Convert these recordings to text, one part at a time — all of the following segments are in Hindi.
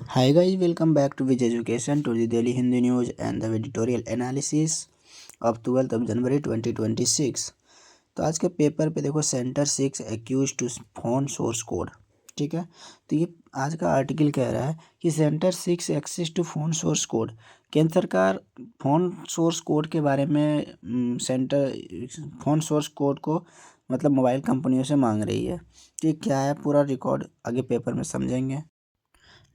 Hi guys, welcome back to Vij Education to the daily Hindi news and the editorial analysis of 12th of January 2026। तो आज के पेपर पे देखो centre 6 access to phone source code. ठीक है, तो ये आज का आर्टिकल कह रहा है कि centre 6 access to phone source code. केंद्र सरकार फोन सोर्स कोड के बारे में सेंटर फोन सोर्स कोड को मतलब मोबाइल कंपनियों से मांग रही है। तो ये क्या है, पूरा रिकॉर्ड आगे पेपर में समझेंगे।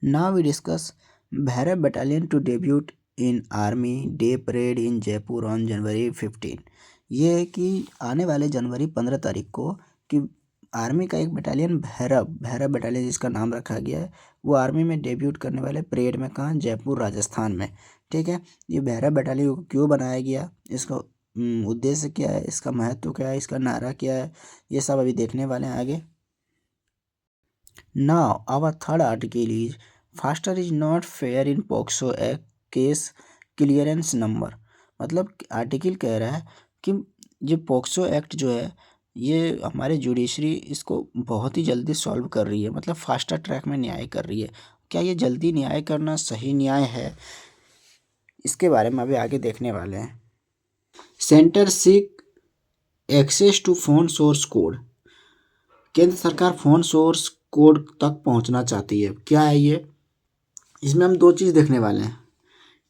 Now we discuss Bharat Battalion to debut in Army Day Parade in Jaipur on January 15। ये है कि आने वाले जनवरी 15 तारीख को कि आर्मी का एक बटालियन भैरव बटालियन जिसका नाम रखा गया है, वो आर्मी में डेब्यूट करने वाले परेड में कहाँ, जयपुर राजस्थान में। ठीक है, ये भैरव बटालियन को क्यों बनाया गया, इसका उद्देश्य क्या है, इसका महत्व क्या है, इसका नारा क्या है, ये सब अभी देखने वाले हैं आगे। Now, our third article is faster is not fair in POCSO Act case clearance number। मतलब आर्टिकल कह रहा है कि ये पोक्सो एक्ट जो है ये हमारे जुडिशरी इसको बहुत ही जल्दी सॉल्व कर रही है, मतलब फास्टर ट्रैक में न्याय कर रही है। क्या ये जल्दी न्याय करना सही न्याय है, इसके बारे में अभी आगे देखने वाले हैं। Centre seeks access to phone source code. केंद्र सरकार फोन सोर्स कोड तक पहुंचना चाहती है। क्या है ये, इसमें हम दो चीज़ देखने वाले हैं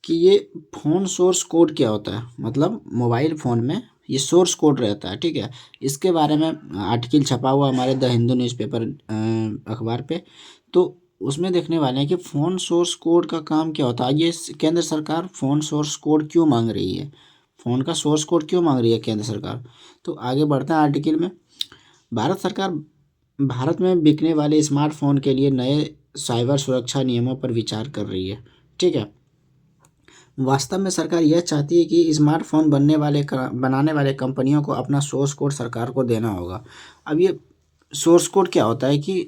कि ये फ़ोन सोर्स कोड क्या होता है। मतलब मोबाइल फ़ोन में ये सोर्स कोड रहता है। ठीक है, इसके बारे में आर्टिकल छपा हुआ हमारे द हिंदू न्यूज़पेपर अखबार पे। तो उसमें देखने वाले हैं कि फ़ोन सोर्स कोड का काम क्या होता है। ये केंद्र सरकार फ़ोन सोर्स कोड क्यों मांग रही है, फ़ोन का सोर्स कोड क्यों मांग रही है केंद्र सरकार। तो आगे बढ़ते हैं आर्टिकल में। भारत सरकार भारत में बिकने वाले स्मार्टफोन के लिए नए साइबर सुरक्षा नियमों पर विचार कर रही है। ठीक है, वास्तव में सरकार यह चाहती है कि स्मार्टफोन बनाने वाले कंपनियों को अपना सोर्स कोड सरकार को देना होगा। अब ये सोर्स कोड क्या होता है कि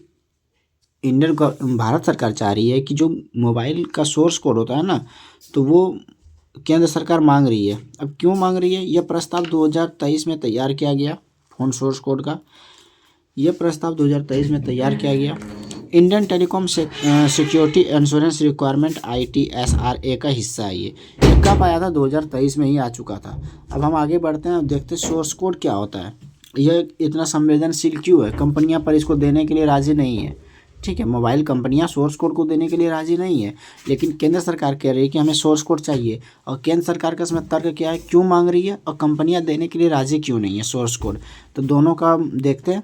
भारत सरकार चाह रही है कि जो मोबाइल का सोर्स कोड होता है ना, तो वो केंद्र सरकार मांग रही है। अब क्यों मांग रही है, यह प्रस्ताव 2023 में तैयार किया गया। फोन सोर्स कोड का यह प्रस्ताव 2023 में तैयार किया गया। Indian telecom security insurance requirement ITSRA का हिस्सा है। ये कब आया था, 2023 में ही आ चुका था। अब हम आगे बढ़ते हैं और देखते हैं सोर्स कोड क्या होता है, यह इतना संवेदनशील क्यों है, कंपनियां पर इसको देने के लिए राज़ी नहीं है। ठीक है, मोबाइल कंपनियां सोर्स कोड को देने के लिए राज़ी नहीं है, लेकिन केंद्र सरकार कह रही है कि हमें सोर्स कोड चाहिए। और केंद्र सरकार का इसमें तर्क क्या है, क्यों मांग रही है और कंपनियां देने के लिए राज़ी क्यों नहीं है सोर्स कोड। तो दोनों का देखते हैं।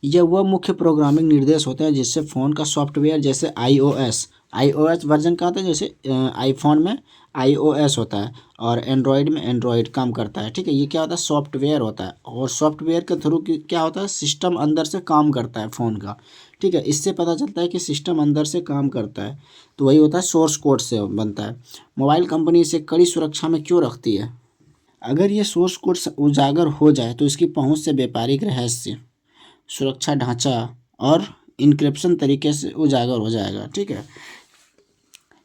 यह वह मुख्य प्रोग्रामिंग निर्देश होते हैं जिससे फ़ोन का सॉफ्टवेयर जैसे iOS वर्जन का आता है, जैसे आईफोन में iOS होता है और एंड्रॉयड में एंड्रॉयड काम करता है। ठीक है, ये क्या होता है, सॉफ्टवेयर होता है और सॉफ्टवेयर के थ्रू क्या होता है, सिस्टम अंदर से काम करता है फ़ोन का। ठीक है, इससे पता चलता है कि सिस्टम अंदर से काम करता है, तो वही होता है सोर्स कोड से बनता है। मोबाइल कंपनी इसे कड़ी सुरक्षा में क्यों रखती है। अगर ये सोर्स कोड उजागर हो जाए तो इसकी पहुंच से व्यापारिक रहस्य, सुरक्षा ढांचा और इनक्रिप्शन तरीके से उजागर हो जाएगा। ठीक है,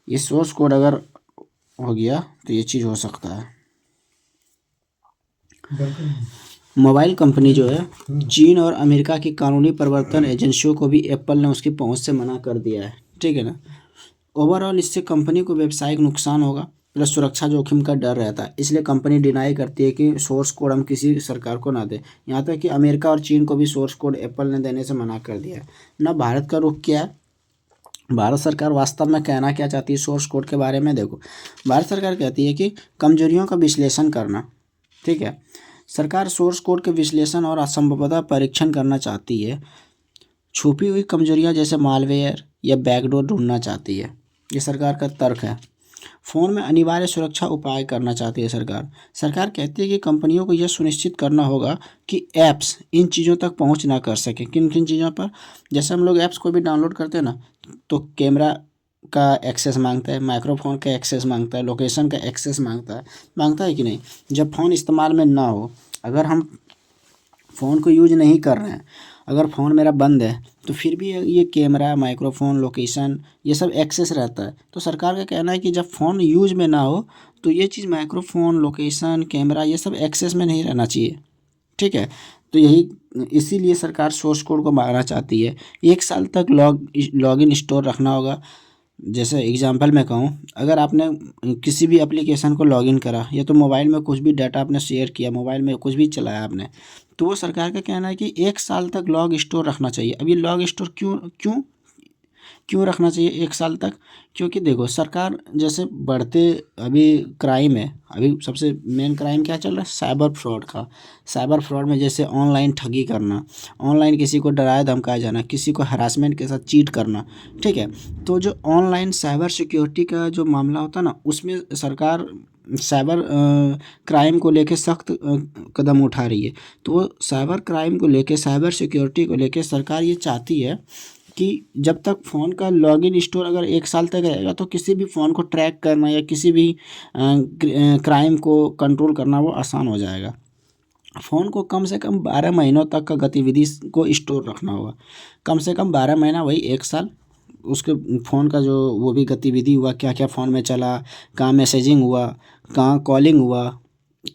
ये सोर्स कोड अगर हो गया तो ये चीज़ हो सकता है। मोबाइल कंपनी जो है, चीन और अमेरिका की कानूनी प्रवर्तन एजेंसियों को भी एप्पल ने उसकी पहुंच से मना कर दिया है। ठीक है ना, ओवरऑल इससे कंपनी को व्यावसायिक नुकसान होगा प्लस सुरक्षा जोखिम का डर रहता है, इसलिए कंपनी डिनाई करती है कि सोर्स कोड हम किसी सरकार को ना दें। यहाँ तक कि अमेरिका और चीन को भी सोर्स कोड एप्पल ने देने से मना कर दिया है ना। भारत का रुख क्या है, भारत सरकार वास्तव में कहना क्या चाहती है सोर्स कोड के बारे में। देखो, भारत सरकार कहती है कि कमजोरियों का विश्लेषण करना। ठीक है, सरकार सोर्स कोड के विश्लेषण और असंभवतः परीक्षण करना चाहती है। छुपी हुई कमजोरियां जैसे मालवेयर या बैकडोर ढूंढना चाहती है, ये सरकार का तर्क है। फ़ोन में अनिवार्य सुरक्षा उपाय करना चाहती है सरकार। सरकार कहती है कि कंपनियों को यह सुनिश्चित करना होगा कि ऐप्स इन चीज़ों तक पहुंच ना कर सकें। किन किन चीज़ों पर, जैसे हम लोग ऐप्स को भी डाउनलोड करते हैं ना, तो कैमरा का एक्सेस मांगता है, माइक्रोफोन का एक्सेस मांगता है, लोकेशन का एक्सेस मांगता है कि नहीं। जब फ़ोन इस्तेमाल में ना हो, अगर हम फ़ोन को यूज नहीं कर रहे हैं, अगर फ़ोन मेरा बंद है, तो फिर भी ये कैमरा, माइक्रोफोन, लोकेशन ये सब एक्सेस रहता है। तो सरकार का कहना है कि जब फ़ोन यूज में ना हो तो ये चीज़ माइक्रोफोन, लोकेशन, कैमरा ये सब एक्सेस में नहीं रहना चाहिए। ठीक है, तो यही इसीलिए सरकार सोर्स कोड को मांगना चाहती है। 1 साल तक लॉगिन स्टोर रखना होगा। जैसे एग्जांपल मैं कहूँ, अगर आपने किसी भी एप्लीकेशन को लॉगिन करा या तो मोबाइल में कुछ भी डाटा आपने शेयर किया, मोबाइल में कुछ भी चलाया आपने, तो वो सरकार का कहना है कि 1 साल तक लॉग स्टोर रखना चाहिए। अब ये लॉग स्टोर क्यों क्यों क्यों रखना चाहिए 1 साल तक? क्योंकि देखो सरकार जैसे बढ़ते अभी क्राइम है, अभी सबसे मेन क्राइम क्या चल रहा है, साइबर फ्रॉड का। साइबर फ्रॉड में जैसे ऑनलाइन ठगी करना, ऑनलाइन किसी को डराया धमकाया जाना, किसी को हरासमेंट के साथ चीट करना, ठीक है। तो जो ऑनलाइन साइबर सिक्योरिटी का जो मामला होता है ना, उसमें सरकार साइबर क्राइम को लेके सख्त कदम उठा रही है। तो वो साइबर क्राइम को लेके, साइबर सिक्योरिटी को लेके सरकार ये चाहती है कि जब तक फ़ोन का लॉगिन स्टोर अगर 1 साल तक रहेगा तो किसी भी फ़ोन को ट्रैक करना या किसी भी क्राइम को कंट्रोल करना वो आसान हो जाएगा। फ़ोन को कम से कम 12 महीनों तक का गतिविधि को स्टोर रखना होगा। कम से कम 12 महीना, वही 1 साल। उसके फ़ोन का जो वो भी गतिविधि हुआ, क्या क्या फ़ोन में चला, कहाँ मैसेजिंग हुआ, कहाँ कॉलिंग हुआ,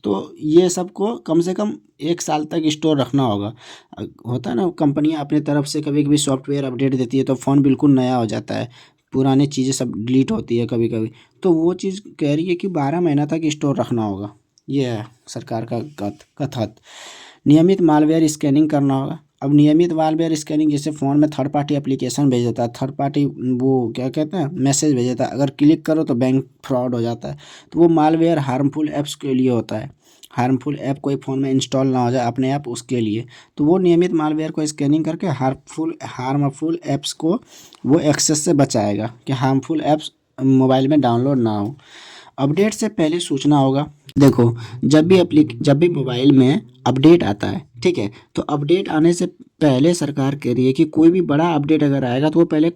तो ये सब को कम से कम 1 साल तक स्टोर रखना होगा। होता है ना, कंपनियां अपने तरफ से कभी कभी सॉफ्टवेयर अपडेट देती है तो फ़ोन बिल्कुल नया हो जाता है, पुरानी चीज़ें सब डिलीट होती है कभी कभी। तो वो चीज़ कह रही है कि 12 महीना तक स्टोर रखना होगा। ये है सरकार का कथन। नियमित मालवेयर स्कैनिंग करना होगा। अब नियमित मालवेयर स्कैनिंग, जैसे फ़ोन में थर्ड पार्टी एप्लीकेशन भेज देता है, थर्ड पार्टी वो क्या कहते हैं, मैसेज भेज देता है, अगर क्लिक करो तो बैंक फ्रॉड हो जाता है। तो वो मालवेयर हार्मफुल ऐप्स के लिए होता है। हार्मफुल ऐप कोई फ़ोन में इंस्टॉल ना हो जाए अपने आप, उसके लिए। तो वो नियमित मालवेयर को स्कैनिंग करके हार्मफुल ऐप्स को वो एक्सेस से बचाएगा कि हार्मफुल ऐप्स मोबाइल में डाउनलोड ना हो। अपडेट से पहले सूचना होगा। देखो, जब भी मोबाइल में अपडेट आता है, ठीक है, तो अपडेट आने से पहले सरकार कह रही है कि कोई भी बड़ा अपडेट अगर आएगा तो वो पहले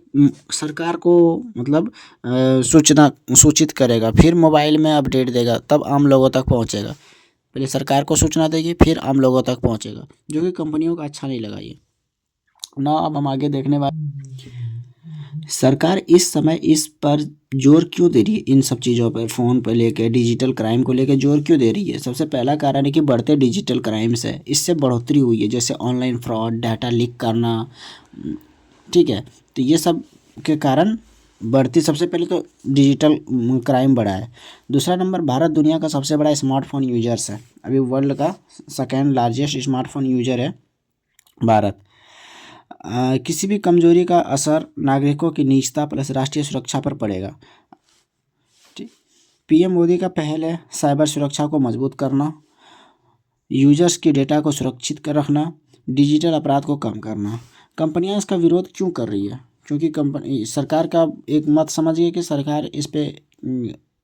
सरकार को मतलब सूचित करेगा, फिर मोबाइल में अपडेट देगा, तब आम लोगों तक पहुंचेगा। पहले सरकार को सूचना देगी, फिर आम लोगों तक पहुंचेगा, जो कि कंपनियों को अच्छा नहीं लगा ये ना। अब हम आगे देखने वाले, सरकार इस समय इस पर जोर क्यों दे रही है, इन सब चीज़ों पर, फ़ोन पर लेके, डिजिटल क्राइम को लेके जोर क्यों दे रही है? सबसे पहला कारण है कि बढ़ते डिजिटल क्राइम्स है, इससे बढ़ोतरी हुई है, जैसे ऑनलाइन फ्रॉड, डाटा लीक करना, ठीक है। तो ये सब के कारण बढ़ती, सबसे पहले तो डिजिटल क्राइम बढ़ा है। दूसरा नंबर, भारत दुनिया का सबसे बड़ा स्मार्टफोन यूजर्स है। अभी वर्ल्ड का सेकेंड लार्जेस्ट स्मार्टफोन यूजर है भारत। किसी भी कमजोरी का असर नागरिकों की निजता प्लस राष्ट्रीय सुरक्षा पर पड़ेगा। ठीक। पीएम मोदी का पहल है साइबर सुरक्षा को मजबूत करना, यूजर्स की डेटा को सुरक्षित कर रखना, डिजिटल अपराध को कम करना। कंपनियां इसका विरोध क्यों कर रही है? क्योंकि कंपनी, सरकार का एक मत समझिए कि सरकार इस पे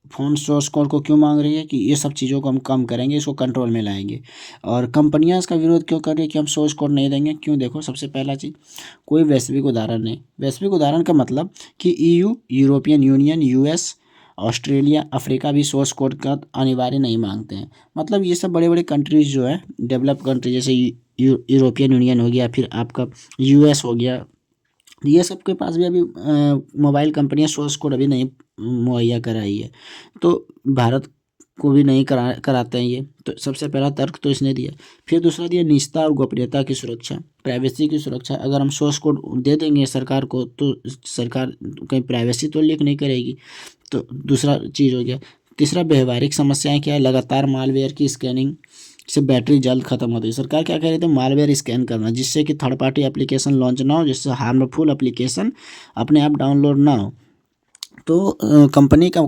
फ़ोन सोर्स कोड को क्यों मांग रही है कि ये सब चीज़ों को हम कम करेंगे, इसको कंट्रोल में लाएंगे। और कंपनियां इसका विरोध क्यों कर रही है कि हम सोर्स कोड नहीं देंगे? क्यों? देखो, सबसे पहला चीज़, कोई वैश्विक उदाहरण नहीं। वैश्विक उदाहरण का मतलब कि EU, European union, US, Australia, Africa भी सोर्स कोड का अनिवार्य नहीं मांगते हैं। मतलब ये सब बड़े बड़े कंट्रीज जो है, डेवलप कंट्री, जैसे यूरोपियन यूनियन हो गया, फिर आपका यूएस हो गया, ये सब के पास भी अभी मोबाइल कंपनियां सोर्स कोड अभी नहीं मुहैया कराई है। तो भारत को भी नहीं कराते हैं ये। तो सबसे पहला तर्क तो इसने दिया। फिर दूसरा दिया निजता और गोपनीयता की सुरक्षा, प्राइवेसी की सुरक्षा। अगर हम सोर्स कोड दे देंगे सरकार को तो सरकार कहीं प्राइवेसी तो लीक नहीं करेगी। तो दूसरा चीज़ हो गया। तीसरा, व्यवहारिक समस्याएं क्या है? लगातार मालवेयर की स्कैनिंग से बैटरी जल्द खत्म होती है। सरकार क्या कह रही थी? मालवेयर स्कैन करना, जिससे कि थर्ड पार्टी एप्लीकेशन लॉन्च ना हो, जिससे हार्मफुल एप्लीकेशन अपने आप डाउनलोड ना हो। तो कंपनी का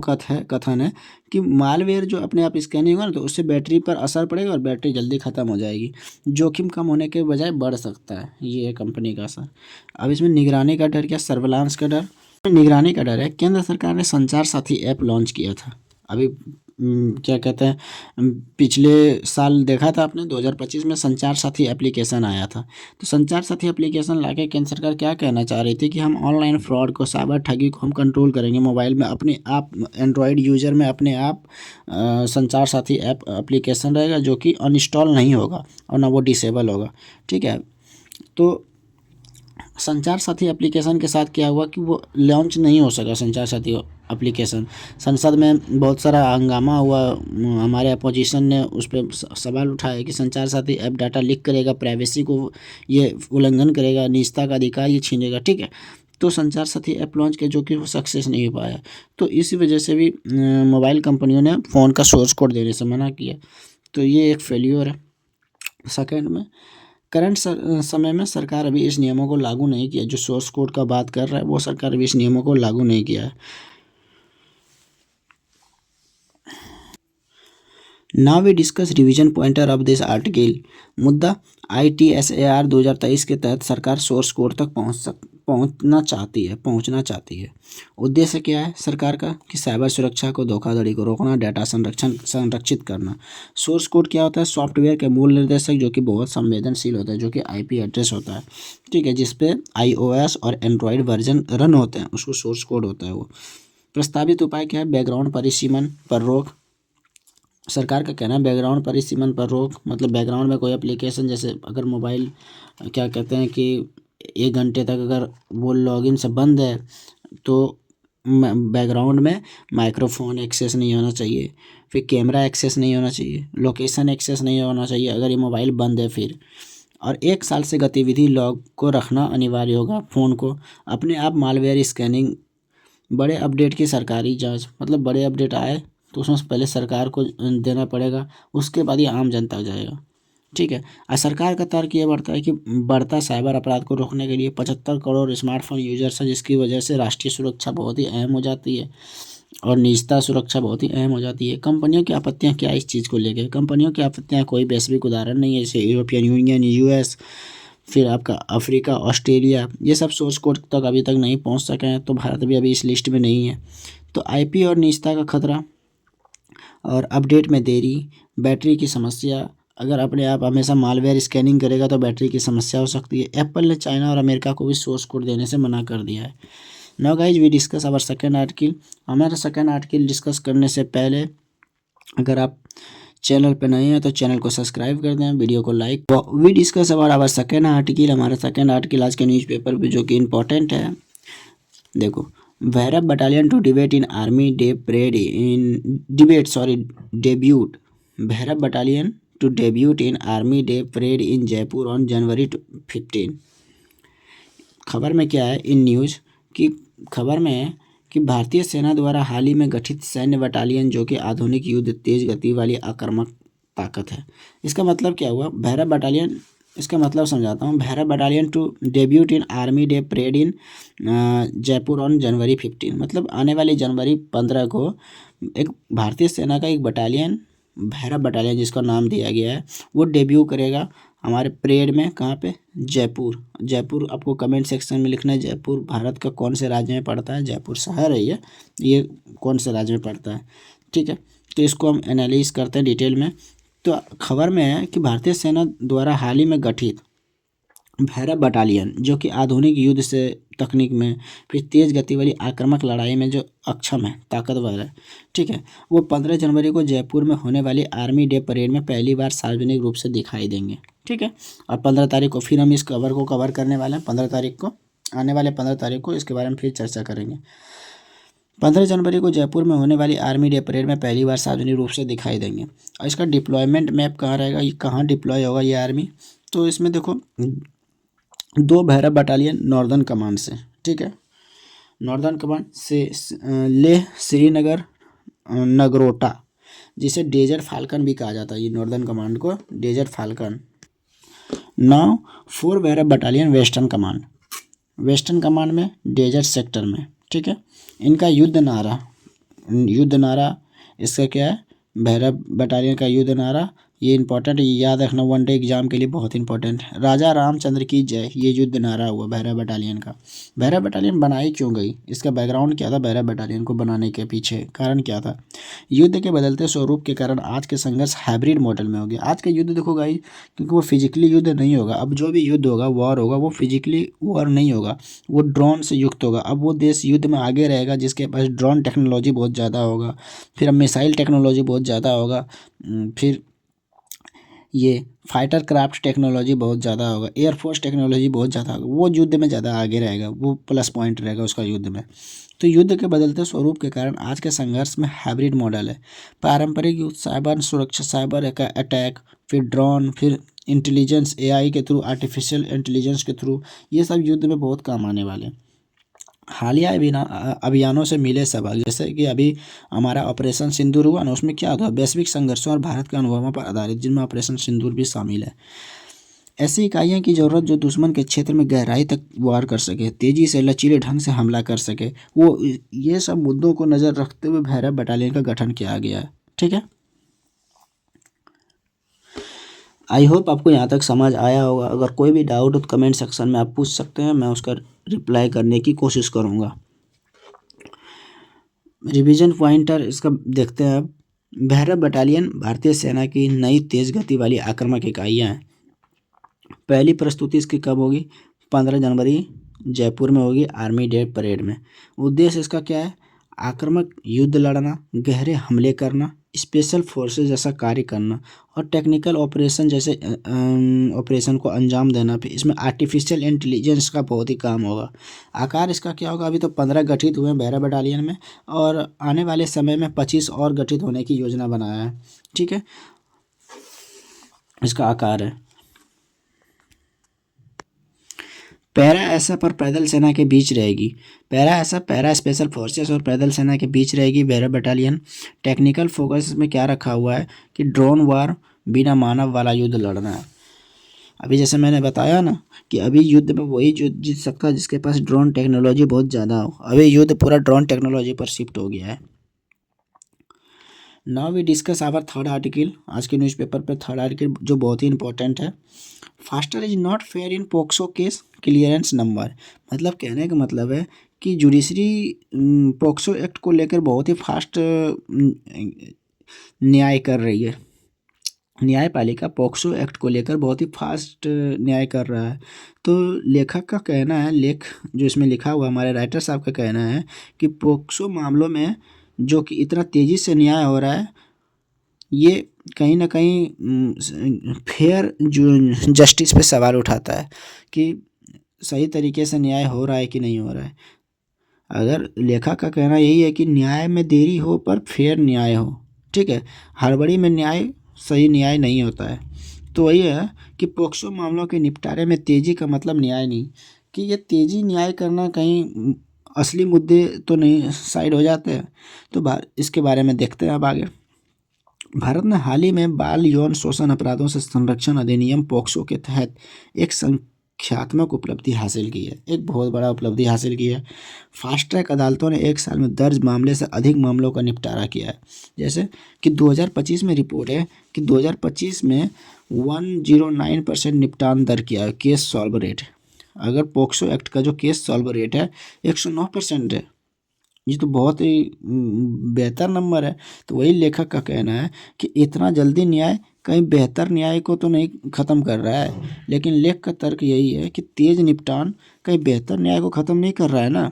कथन है कि मालवेयर जो अपने आप स्कैनिंग होगा ना, तो उससे बैटरी पर असर पड़ेगा और बैटरी जल्दी ख़त्म हो जाएगी, जोखिम कम होने के बजाय बढ़ सकता है। ये है कंपनी का असर। अब इसमें निगरानी का डर क्या? सर्विलांस का डर। निगरानी का डर है। केंद्र सरकार ने संचार साथी ऐप लॉन्च किया था अभी, क्या कहते हैं, पिछले साल देखा था आपने, 2025 में संचार साथी एप्लीकेशन आया था। तो संचार साथी एप्लीकेशन लाके केंद्र सरकार क्या कहना चाह रही थी कि हम ऑनलाइन फ्रॉड को, साइबर ठगी को हम कंट्रोल करेंगे मोबाइल में अपने आप। एंड्रॉयड यूजर में अपने आप संचार साथी ऐप एप्लीकेशन रहेगा, जो कि अनइंस्टॉल नहीं होगा और ना वो डिसेबल होगा, ठीक है। तो संचार साथी एप्लीकेशन के साथ क्या हुआ कि वो लॉन्च नहीं हो सका संचार साथी एप्लीकेशन। संसद में बहुत सारा हंगामा हुआ, हमारे अपोजिशन ने उस पर सवाल उठाया कि संचार साथी ऐप डाटा लीक करेगा, प्राइवेसी को ये उल्लंघन करेगा, निजता का अधिकार ये छीनेगा, ठीक है। तो संचार साथी ऐप लॉन्च किया जो कि वो सक्सेस नहीं हो पाया। तो इसी वजह से भी मोबाइल कंपनियों ने फ़ोन का सोर्स कोड देने से मना किया। तो ये एक फेल्योर है। सेकंड में करंट समय में सरकार अभी इस नियमों को लागू नहीं किया। जो सोर्स कोड का बात कर रहा है वो सरकार अभी इस नियमों को लागू नहीं किया है। Now we discuss revision pointer of this article. मुद्दा ITSAR 2023 के तहत सरकार सोर्स कोड तक पहुंचना चाहती है। उद्देश्य क्या है सरकार का कि साइबर सुरक्षा को, धोखाधड़ी को रोकना, डाटा संरक्षित करना। सोर्स कोड क्या होता है? सॉफ्टवेयर के मूल निर्देशक जो कि बहुत संवेदनशील होता है, जो कि IP एड्रेस होता है, ठीक है, जिसपे iOS और एंड्रॉयड वर्जन रन होते हैं, उसको सोर्स कोड होता है वो। प्रस्तावित उपाय क्या है? बैकग्राउंड परिसीमन पर रोक। सरकार का कहना है बैकग्राउंड परिसीमन पर रोक, मतलब बैकग्राउंड में कोई एप्लीकेशन, जैसे अगर मोबाइल क्या कहते हैं कि 1 घंटे तक अगर वो लॉगिन से बंद है तो बैकग्राउंड में माइक्रोफोन एक्सेस नहीं होना चाहिए, फिर कैमरा एक्सेस नहीं होना चाहिए, लोकेशन एक्सेस नहीं होना चाहिए अगर ये मोबाइल बंद है फिर। और 1 साल से गतिविधि लॉग को रखना अनिवार्य होगा। फ़ोन को अपने आप मालवेयर स्कैनिंग, बड़े अपडेट की सरकारी जांच, मतलब बड़े अपडेट आए तो उसमें पहले सरकार को देना पड़ेगा, उसके बाद ये आम जनता तक जाएगा, ठीक है। और सरकार का तर्क ये बढ़ता है कि बढ़ता साइबर अपराध को रोकने के लिए 75 करोड़ स्मार्टफोन यूजर्स हैं, जिसकी वजह से राष्ट्रीय सुरक्षा बहुत ही अहम हो जाती है और निजता सुरक्षा बहुत ही अहम हो जाती है। कंपनियों की आपत्तियां क्या इस चीज़ को लेकर? कंपनियों की आपत्तियां कोई वैश्विक उदाहरण नहीं है, जैसे यूरोपियन यूनियन, US, फिर आपका अफ्रीका, ऑस्ट्रेलिया, ये सब सोर्स कोड तक अभी तक नहीं पहुंच सके हैं, तो भारत भी अभी इस लिस्ट में नहीं है। तो IP और निजता का खतरा और अपडेट में देरी, बैटरी की समस्या, अगर अपने आप हमेशा मालवेयर स्कैनिंग करेगा तो बैटरी की समस्या हो सकती है। एप्पल ने चाइना और अमेरिका को भी सोर्स कोड देने से मना कर दिया है। Now guys we discuss our second article. हमारा सेकेंड आर्टिकल डिस्कस करने से पहले अगर आप चैनल पे नए हैं तो चैनल को सब्सक्राइब कर दें, वीडियो को लाइक। We discuss about our second article. हमारा सेकेंड आर्टिकल आज के न्यूज़पेपर पे जो कि इम्पोर्टेंट है, देखो, Bhairav battalion to debate in Army Day parade in debate sorry debut. Bhairav battalion to debut in Army Day parade in Jaipur on January 15। खबर में क्या है इन न्यूज़ की? खबर में है कि भारतीय सेना द्वारा हाल ही में गठित सैन्य बटालियन जो कि आधुनिक युद्ध तेज गति वाली आक्रामक ताकत है। इसका मतलब क्या हुआ? भैरव बटालियन, इसका मतलब समझाता हूँ। Bhairav battalion to debut in Army Day parade in Jaipur on January 15, मतलब आने वाली जनवरी 15 को एक भारतीय सेना का एक बटालियन, भैरव बटालियन जिसका नाम दिया गया है, वो डेब्यू करेगा हमारे परेड में। कहाँ पे? जयपुर। जयपुर आपको कमेंट सेक्शन में लिखना है, जयपुर भारत का कौन से राज्य में पड़ता है? जयपुर शहर है ये कौन से राज्य में पड़ता है, ठीक है। तो इसको हम एनालिसिस करते हैं डिटेल में। तो खबर में है कि भारतीय सेना द्वारा हाल ही में गठित भैरव बटालियन जो कि आधुनिक युद्ध से तकनीक में, फिर तेज गति वाली आक्रामक लड़ाई में जो अक्षम है, ताकतवर है, ठीक है, वो 15 जनवरी को जयपुर में होने वाली आर्मी डे परेड में पहली बार सार्वजनिक रूप से दिखाई देंगे, ठीक है। और 15 तारीख को फिर हम इस खबर को कवर करने वाले हैं। 15 तारीख को, आने वाले 15 तारीख को इसके बारे में फिर चर्चा करेंगे। 15 जनवरी को जयपुर में होने वाली आर्मी डे परेड में पहली बार सार्वजनिक रूप से दिखाई देंगे। और इसका डिप्लॉयमेंट मैप कहाँ रहेगा, ये कहाँ डिप्लॉय होगा ये आर्मी? तो इसमें देखो, 2 भैरव बटालियन नॉर्दर्न कमांड से, ठीक है, नॉर्दर्न कमांड से लेह, श्रीनगर, नगरोटा, जिसे डेजर्ट फाल्कन भी कहा जाता है, ये नॉर्दर्न कमांड को desert falcon. Now 4 Bhairav battalion western command, western command में डेजर्ट सेक्टर में, ठीक है। इनका युद्ध नारा इसका क्या है? भैरव बटालियन का युद्ध नारा, ये इंपॉर्टेंट, ये याद रखना, वन डे एग्जाम के लिए बहुत इंपॉर्टेंट है। राजा रामचंद्र की जय, ये युद्ध नारा हुआ भैरव बटालियन का। भैरव बटालियन बनाई क्यों गई? इसका बैकग्राउंड क्या था? भैरव बटालियन को बनाने के पीछे कारण क्या था? युद्ध के बदलते स्वरूप के कारण आज के संघर्ष हाइब्रिड मॉडल में हो गया। आज का युद्ध देखो गाइस, क्योंकि वो फिजिकली युद्ध नहीं होगा। अब जो भी युद्ध होगा, वॉर होगा, वो फिजिकली वॉर नहीं होगा, वो ड्रोन से युक्त होगा। अब वो देश युद्ध में आगे रहेगा जिसके पास ड्रोन टेक्नोलॉजी बहुत ज़्यादा होगा, फिर अब मिसाइल टेक्नोलॉजी बहुत ज़्यादा होगा, फिर ये फाइटर क्राफ्ट टेक्नोलॉजी बहुत ज़्यादा होगा, एयरफोर्स टेक्नोलॉजी बहुत ज़्यादा होगा। वो युद्ध में ज़्यादा आगे रहेगा, वो प्लस पॉइंट रहेगा उसका युद्ध में। तो युद्ध के बदलते स्वरूप के कारण आज के संघर्ष में हाइब्रिड मॉडल है। पारंपरिक युद्ध, साइबर सुरक्षा, साइबर अटैक, फिर ड्रोन, फिर इंटेलिजेंस, AI के थ्रू, आर्टिफिशियल इंटेलिजेंस के थ्रू, ये सब युद्ध में बहुत काम आने वाले हैं। हालिया अभियानों से मिले सबक, जैसे कि अभी हमारा ऑपरेशन सिंदूर हुआ ना, उसमें क्या हुआ, वैश्विक संघर्षों और भारत के अनुभवों पर आधारित, जिनमें ऑपरेशन सिंदूर भी शामिल है। ऐसी इकाइयों की जरूरत जो दुश्मन के क्षेत्र में गहराई तक वार कर सके, तेजी से लचीले ढंग से हमला कर सके, वो ये सब मुद्दों को नज़र रखते हुए भैरव बटालियन का गठन किया गया है। ठीक है, आई होप आपको यहाँ तक समझ आया होगा। अगर कोई भी डाउट हो तो कमेंट सेक्शन में आप पूछ सकते हैं, मैं उसका रिप्लाई करने की कोशिश करूँगा। रिवीजन पॉइंटर इसका देखते हैं अब। भैरव बटालियन भारतीय सेना की नई तेज गति वाली आक्रामक इकाइयाँ हैं। पहली प्रस्तुति इसकी कब होगी, 15 जनवरी जयपुर में होगी, आर्मी डे परेड में। उद्देश्य इसका क्या है, आक्रामक युद्ध लड़ना, गहरे हमले करना, स्पेशल फोर्सेस जैसा कार्य करना और टेक्निकल ऑपरेशन जैसे ऑपरेशन को अंजाम देना। फिर इसमें आर्टिफिशियल इंटेलिजेंस का बहुत ही काम होगा। आकार इसका क्या होगा, अभी तो 15 गठित हुए हैं भैरव बटालियन में, और आने वाले समय में 25 और गठित होने की योजना बनाया है। ठीक है, इसका आकार है। पैरा ऐसा पर पैदल सेना के बीच रहेगी। पैरा ऐसा पैरा स्पेशल फोर्सेस और पैदल सेना के बीच रहेगी भैरव बटालियन। टेक्निकल फोकस में क्या रखा हुआ है कि ड्रोन वार, बिना मानव वाला युद्ध लड़ना है। अभी जैसे मैंने बताया ना कि अभी युद्ध में वही जो जीत सकता है जिसके पास ड्रोन टेक्नोलॉजी बहुत ज़्यादा हो। अभी युद्ध पूरा ड्रोन टेक्नोलॉजी पर शिफ्ट हो गया है। Now we discuss our third article. आज के न्यूज़पेपर पर थर्ड आर्टिकल जो बहुत ही इंपॉर्टेंट है। Faster is not fair in POCSO case clearance number. मतलब कहने का मतलब है कि जुडिशरी पोक्सो एक्ट को लेकर बहुत ही फास्ट न्याय कर रही है। न्यायपालिका पोक्सो एक्ट को लेकर बहुत ही फास्ट न्याय कर रहा है। तो लेखक का कहना है, लेख जो इसमें लिखा हुआ हमारे राइटर साहब का कहना है कि पोक्सो मामलों में जो कि इतना तेज़ी से न्याय हो रहा है, ये कहीं ना कहीं फेयर जो जस्टिस पे सवाल उठाता है कि सही तरीके से न्याय हो रहा है कि नहीं हो रहा है। अगर लेखक का कहना यही है कि न्याय में देरी हो पर फेयर न्याय हो। ठीक है, हड़बड़ी में न्याय सही न्याय नहीं होता है। तो वही है कि पोक्सो मामलों के निपटारे में तेज़ी का मतलब न्याय नहीं, कि ये तेज़ी न्याय करना कहीं असली मुद्दे तो नहीं साइड हो जाते हैं। तो इसके बारे में देखते हैं अब आगे। भारत ने हाल ही में बाल यौन शोषण अपराधों से संरक्षण अधिनियम पोक्सो के तहत एक संख्यात्मक उपलब्धि हासिल की है, एक बहुत बड़ा उपलब्धि हासिल की है। फास्ट ट्रैक अदालतों ने एक साल में दर्ज मामले से अधिक मामलों का निपटारा किया है। जैसे कि 2025 में रिपोर्ट है कि 2025 में 109% निपटान दर किया है, केस सॉल्व रेट। अगर पोक्सो एक्ट का जो केस सॉल्व रेट है 109% है, ये तो बहुत ही बेहतर नंबर है। तो वही लेखक का कहना है कि इतना जल्दी न्याय कहीं बेहतर न्याय को तो नहीं ख़त्म कर रहा है, लेकिन लेख का तर्क यही है कि तेज निपटान कहीं बेहतर न्याय को ख़त्म नहीं कर रहा है ना।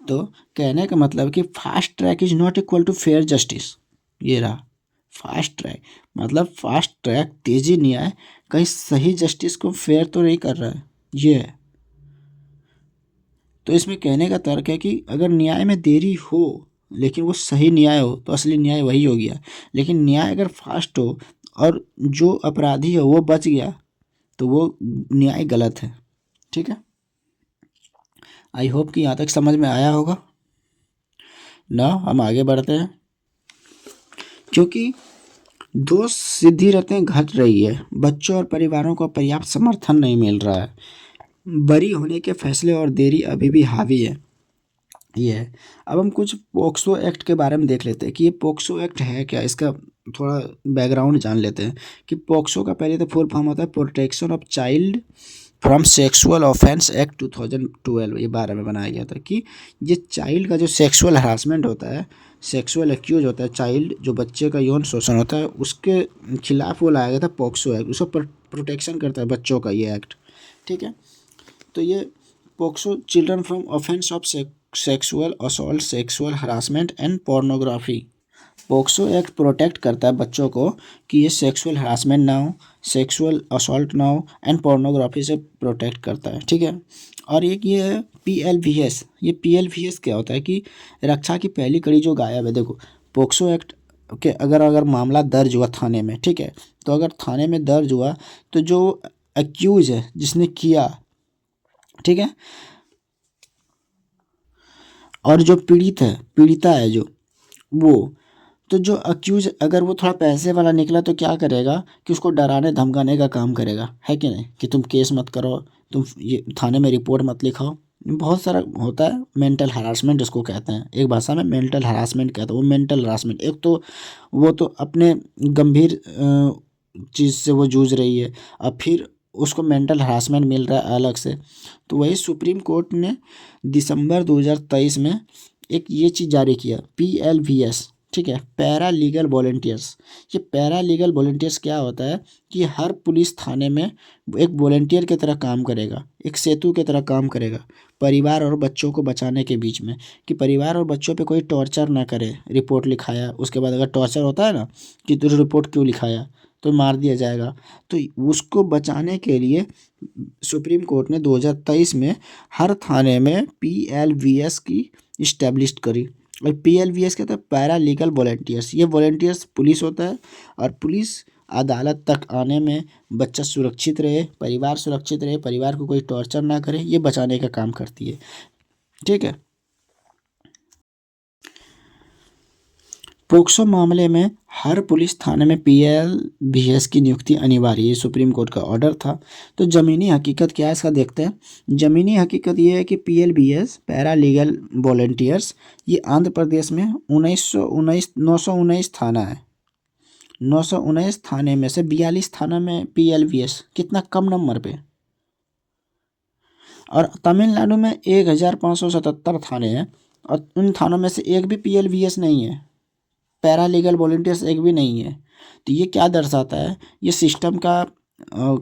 तो कहने का मतलब कि fast track is not equal to fair justice. ये रहा फास्ट ट्रैक, मतलब फास्ट ट्रैक तेजी न्याय कहीं सही जस्टिस को फेयर तो नहीं कर रहा है, ये है। तो इसमें कहने का तर्क है कि अगर न्याय में देरी हो लेकिन वो सही न्याय हो तो असली न्याय वही हो गया। लेकिन न्याय अगर फास्ट हो और जो अपराधी है वो बच गया तो वो न्याय गलत है। ठीक है, आई होप कि यहाँ तक समझ में आया होगा ना। हम आगे बढ़ते हैं। क्योंकि दोष सीधी रातें घट रही है, बच्चों और परिवारों को पर्याप्त समर्थन नहीं मिल रहा है, बरी होने के फैसले और देरी अभी भी हावी है, ये है। अब हम कुछ पोक्सो एक्ट के बारे में देख लेते हैं कि ये पोक्सो एक्ट है क्या, इसका थोड़ा बैकग्राउंड जान लेते हैं। कि पोक्सो का पहले तो फुल फॉर्म होता है protection of child from sexual offence act 2012, ये 12 में बनाया गया था। कि ये चाइल्ड का जो सेक्सुअल हरासमेंट होता है, सेक्सुअल एक्यूज होता है चाइल्ड, जो बच्चे का यौन शोषण होता है, उसके खिलाफ वो लाया गया था पोक्सो एक्ट। उसको प्रोटेक्शन करता है बच्चों का ये एक्ट। ठीक है, तो ये POCSO children from offence of sexual assault, sexual harassment and pornography. POCSO act protect करता है बच्चों को कि ये सेक्सुअल हरासमेंट ना हो, सेक्सुअल असॉल्ट ना हो एंड पोर्नोग्राफी से प्रोटेक्ट करता है। ठीक है, और एक ये है PLVS। ये PLVS क्या होता है कि रक्षा की पहली कड़ी जो गायब है। देखो पोक्सो एक्ट के अगर मामला दर्ज हुआ थाने में, ठीक है, तो अगर थाने में दर्ज हुआ तो जो एक्यूज है जिसने किया, ठीक है, और जो पीड़िता है जो वो, तो जो अक्यूज अगर वो थोड़ा पैसे वाला निकला तो क्या करेगा कि उसको डराने धमकाने का काम करेगा, है कि नहीं, कि तुम केस मत करो, तुम ये थाने में रिपोर्ट मत लिखाओ। बहुत सारा होता है, मेंटल हरासमेंट उसको कहते हैं, एक भाषा में मेंटल हरासमेंट कहते हैं। वो मेंटल हरासमेंट, एक तो वो तो अपने गंभीर चीज़ से वो जूझ रही है, अब फिर उसको मेंटल हरासमेंट मिल रहा है अलग से। तो वही सुप्रीम कोर्ट ने दिसंबर 2023 में एक ये चीज़ जारी किया, PLVS, ठीक है, पैरा लीगल वॉलेंटियर्स। ये पैरा लीगल वॉलेंटियर्स क्या होता है कि हर पुलिस थाने में एक वॉलेंटियर की तरह काम करेगा, एक सेतु की तरह काम करेगा परिवार और बच्चों को बचाने के बीच में, कि परिवार और बच्चों पे कोई टॉर्चर ना करे। रिपोर्ट लिखाया, उसके बाद अगर टॉर्चर होता है ना कि तू रिपोर्ट क्यों लिखाया, तो मार दिया जाएगा, तो उसको बचाने के लिए सुप्रीम कोर्ट ने 2023 में हर थाने में PLVS की इस्टेब्लिश करी। और PLVS कहता है पैरा लीगल वॉलेंटियर्स। ये वॉलेंटियर्स पुलिस होता है, और पुलिस अदालत तक आने में बच्चा सुरक्षित रहे, परिवार सुरक्षित रहे, परिवार को कोई टॉर्चर ना करे, ये बचाने का काम करती है, ठीक है। पोक्सो मामले में हर पुलिस थाने में PLVS की नियुक्ति अनिवार्य है, ये सुप्रीम कोर्ट का ऑर्डर था। तो ज़मीनी हकीकत क्या है इसका देखते हैं। ज़मीनी हकीकत ये है कि PLVS पैरा लीगल वॉलेंटियर्स ये आंध्र प्रदेश में 919 थाना है। 919 थाने में से 42 थाना में PLVS, कितना कम नंबर पे। और तमिलनाडु में 1577 थाने हैं, और उन थानों में से एक भी PLVS नहीं है, पैरा लीगल वॉलंटियर्स एक भी नहीं है। तो ये क्या दर्शाता है, ये सिस्टम का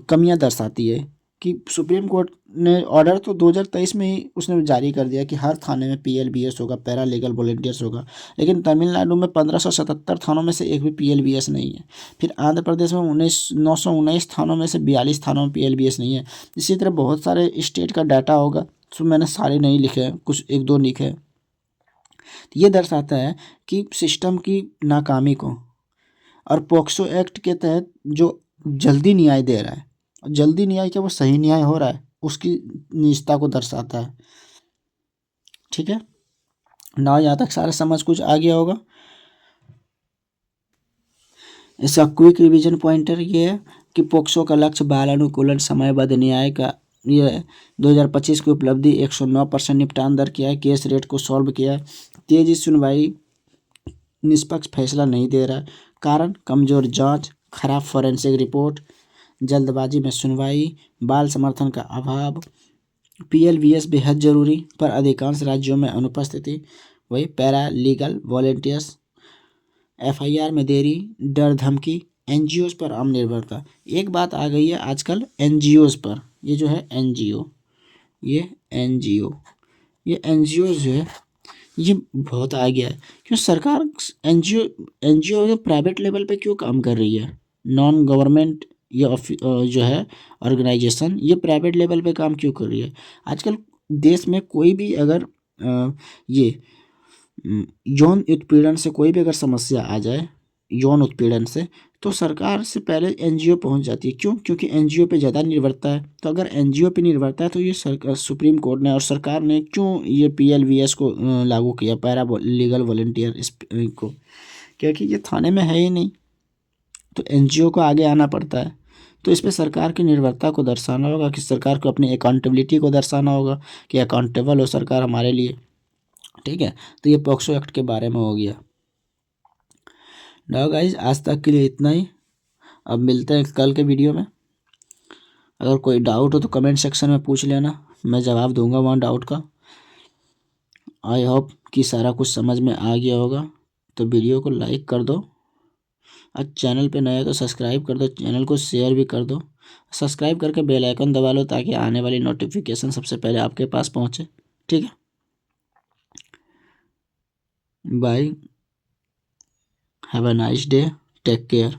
कमियां दर्शाती है कि सुप्रीम कोर्ट ने ऑर्डर तो 2023 में ही उसने जारी कर दिया कि हर थाने में PLVS होगा, पैरा लीगल वॉलंटियर्स होगा, लेकिन तमिलनाडु में 1577 थानों में से एक भी PLVS नहीं है। फिर आंध्र प्रदेश में 919 थानों में से 42 थानों में PLVS नहीं है। इसी तरह बहुत सारे स्टेट का डाटा होगा, तो मैंने सारे नहीं लिखे हैं, कुछ एक दो लिखे हैं। ये दर्शाता है कि सिस्टम की नाकामी को। और पॉक्सो एक्ट के तहत जो जल्दी न्याय दे रहा है, जल्दी न्याय क्या, वो सही न्याय हो रहा है, उसकी निजता को दर्शाता है, ठीक है ना। यहाँ तक सारा समझ कुछ आ गया होगा। इसका क्विक रिवीजन पॉइंटर ये है कि पोक्सो का लक्ष्य बाल अनुकूलन, समयबद्ध न्याय का ये 2025 की उपलब्धि 109% निपटान दर किया है, केस रेट को सॉल्व किया है, तेजी सुनवाई, निष्पक्ष फैसला नहीं दे रहा है। कारण कमजोर जांच, खराब फॉरेंसिक रिपोर्ट, जल्दबाजी में सुनवाई, बाल समर्थन का अभाव। PLVS बेहद जरूरी पर अधिकांश राज्यों में अनुपस्थिति। वही पैरा लीगल वॉलेंटियर्स, FIR में देरी, डर धमकी, NGOs पर आम निर्भरता। एक बात आ गई है आजकल NGOs पर, ये जो है NGO, ये NGO, ये NGOs जो है ये बहुत आ गया है। क्यों सरकार एनजीओ जो प्राइवेट लेवल पे क्यों काम कर रही है, नॉन गवर्नमेंट ये जो है ऑर्गेनाइजेशन, ये प्राइवेट लेवल पे काम क्यों कर रही है। आजकल देश में कोई भी अगर ये यौन उत्पीड़न से कोई भी अगर समस्या आ जाए, यौन उत्पीड़न से, तो सरकार से पहले NGO पहुंच जाती है। क्यों? क्योंकि NGO पे ज़्यादा निर्भरता है। तो अगर NGO पे निर्भरता है तो ये सुप्रीम कोर्ट ने और सरकार ने क्यों ये PLVS को लागू किया, पैरा लीगल वॉलेंटियर इस को, क्योंकि ये थाने में है ही नहीं, तो NGO को आगे आना पड़ता है। तो इस पर सरकार की निर्भरता को दर्शाना होगा, कि सरकार को अपनी अकाउंटेबिलिटी को दर्शाना होगा कि अकाउंटेबल हो सरकार हमारे लिए, ठीक है। तो ये पॉक्सो एक्ट के बारे में हो गया। ना गाइज आज तक के लिए इतना ही, अब मिलते हैं कल के वीडियो में। अगर कोई डाउट हो तो कमेंट सेक्शन में पूछ लेना, मैं जवाब दूंगा वहाँ डाउट का। आई होप कि सारा कुछ समझ में आ गया होगा। तो वीडियो को लाइक कर दो, और चैनल पे नए हो तो सब्सक्राइब कर दो, चैनल को शेयर भी कर दो। सब्सक्राइब करके बेल आइकन दबा लो ताकि आने वाली नोटिफिकेशन सबसे पहले आपके पास पहुँचे, ठीक है। Bye, have a nice day, take care.